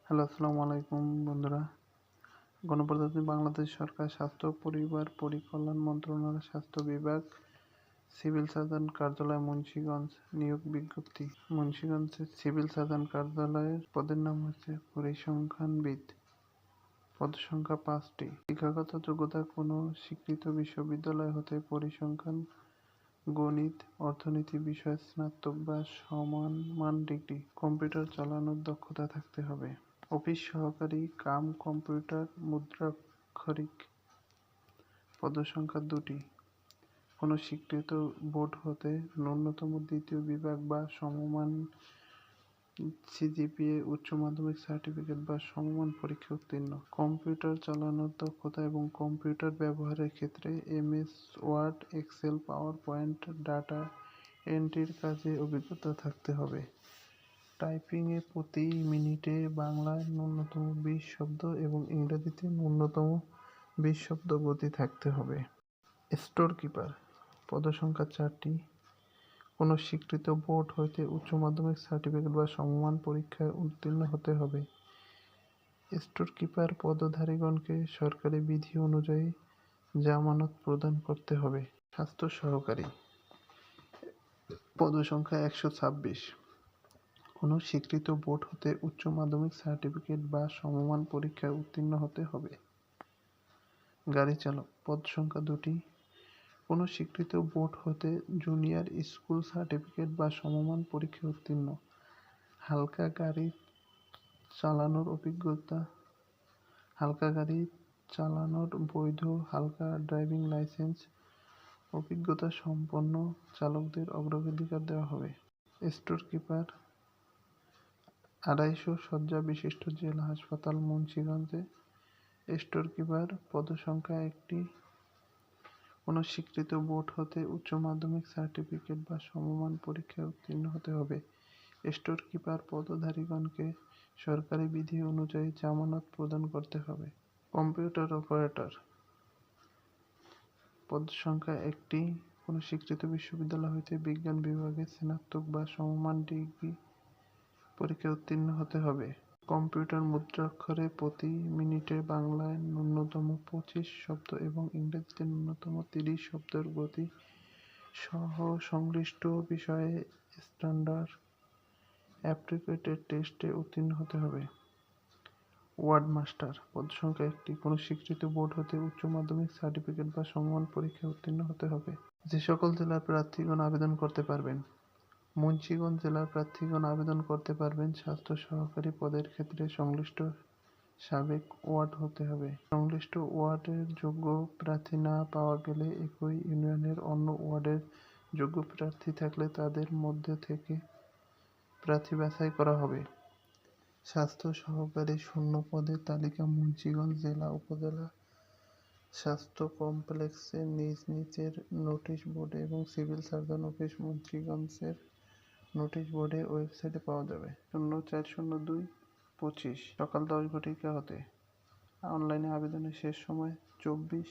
Hello, আসসালামু আলাইকুম বন্ধুরা। গণপ্রজাতন্ত্রী বাংলাদেশ সরকার স্বাস্থ্য পরিবার পরিকল্যাণ মন্ত্রণালয় স্বাস্থ্য বিভাগ সিভিল সার্জন কার্যালয় মুন্সিগঞ্জ নিয়োগ বিজ্ঞপ্তি। মুন্সিগঞ্জের সিভিল সার্জন কার্যালয়ের পদের নাম হচ্ছে পরিসংখ্যানবিদ। পদসংখ্যা 5টি। শিক্ষাগত যোগ্যতা কোনো স্বীকৃত বিশ্ববিদ্যালয় হতে পরিসংখ্যান, গণিত, অর্থনীতি বিষয়ে স্নাতক বা সমমান ডিগ্রি। কম্পিউটার চালানোর দক্ষতা থাকতে হবে। অফিস সহকারী কাম কম্পিউটার মুদ্রাক্ষরিক। পদসংখ্যা 2টি। কোনো স্বীকৃত বোর্ড হতে ন্যূনতম দ্বিতীয় বিভাগ বা সমমান সিজিপিএ, উচ্চ মাধ্যমিক সার্টিফিকেট বা সমমান পরীক্ষা উত্তীর্ণ। কম্পিউটার চালানোর দক্ষতা এবং কম্পিউটার ব্যবহারের ক্ষেত্রে MS Word, Excel, PowerPoint, data এন্ট্রির কাজে অভিজ্ঞতা থাকতে হবে। টাইপিংয়ে প্রতি মিনিটে বাংলায় ন্যূনতম 20 শব্দ এবং ইংরেজিতে ন্যূনতম 20 শব্দ গতি থাকতে হবে। Store keeper. পদসংখ্যা 4টি। কোনো স্বীকৃত বোর্ড হইতে উচ্চ মাধ্যমিক সার্টিফিকেট বা সমমান পরীক্ষায় উত্তীর্ণ হতে হবে। স্টোর কিপার পদধারীগণকে সরকারি বিধি অনুযায়ী জামানত প্রদান করতে হবে। স্বাস্থ্য সহকারী। পদসংখ্যা 126। কোনো স্বীকৃত বোর্ড হতে উচ্চ মাধ্যমিক সার্টিফিকেট বা সমমান পরীক্ষায় উত্তীর্ণ হতে হবে। গাড়ি চালক। পদ সংখ্যা 2টি। কোনো স্বীকৃত বোর্ড হতে জুনিয়র স্কুল সার্টিফিকেট বা সমমান পরীক্ষায় উত্তীর্ণ। হালকা গাড়ি চালানোর অভিজ্ঞতা। হালকা গাড়ি চালানোর বৈধ হালকা ড্রাইভিং লাইসেন্স অভিজ্ঞতা সম্পন্ন চালকদের অগ্রাধিকার দেওয়া হবে। Store keeper. 250 শয্যা বিশিষ্ট জেলা হাসপাতাল মুন্সিগঞ্জে। স্টোর কিপার পদসংখ্যা 1টি। কোনো স্বীকৃত বোর্ড হতে উচ্চ মাধ্যমিক সার্টিফিকেট বা সমমান পরীক্ষায় উত্তীর্ণ হতে হবে। স্টোর কিপার পদধারীগণকে সরকারি বিধি অনুযায়ী জামানত প্রদান করতে হবে। Computer operator. পদসংখ্যা 1টি। কোনো স্বীকৃত বিশ্ববিদ্যালয় হইতে বিজ্ঞান বিভাগে স্নাতক বা সমমান ডিগ্রি পরীক্ষায় উত্তীর্ণ হতে হবে। কম্পিউটার মুদ্রাক্ষরে প্রতি মিনিটে বাংলায় ন্যূনতম 25 শব্দ এবং ইংরেজিতে ন্যূনতম 30 শব্দের গতি সহ সংশ্লিষ্ট বিষয়ে স্ট্যান্ডার্ড অ্যাপ্টিটিউড টেস্টে উত্তীর্ণ হতে হবে। Word master. পদসংখ্যা 1টি। কোনো স্বীকৃত বোর্ড হতে উচ্চ মাধ্যমিক সার্টিফিকেট বা সমমান পরীক্ষায় উত্তীর্ণ হতে হবে। যে সকল জেলার প্রার্থীগণ আবেদন করতে পারবেন। মুন্সিগঞ্জ জেলার প্রার্থীগণ আবেদন করতে পারবেন। স্বাস্থ্য সহকারী পদের ক্ষেত্রে সংশ্লিষ্ট সাবেক ওয়ার্ড হতে হবে। সংশ্লিষ্ট ওয়ার্ডের যোগ্য প্রার্থী না পাওয়া গেলে একই ইউনিয়নের অন্য ওয়ার্ডের যোগ্য প্রার্থী থাকলে তাদের মধ্যে থেকে প্রার্থী বাছাই করা হবে। স্বাস্থ্য সহকারী শূন্য পদের তালিকা মুন্সিগঞ্জ জেলা উপজেলা স্বাস্থ্য কমপ্লেক্সে নিজ নিজের নোটিশ বোর্ডে এবং সিভিল সার্জন অফিস মুন্সিগঞ্জের নোটিশ বোর্ডে ওয়েবসাইটে পাওয়া যাবে। 04/02/25 সকাল 10 ঘটিকা হতে। অনলাইনে আবেদনের শেষ সময় 24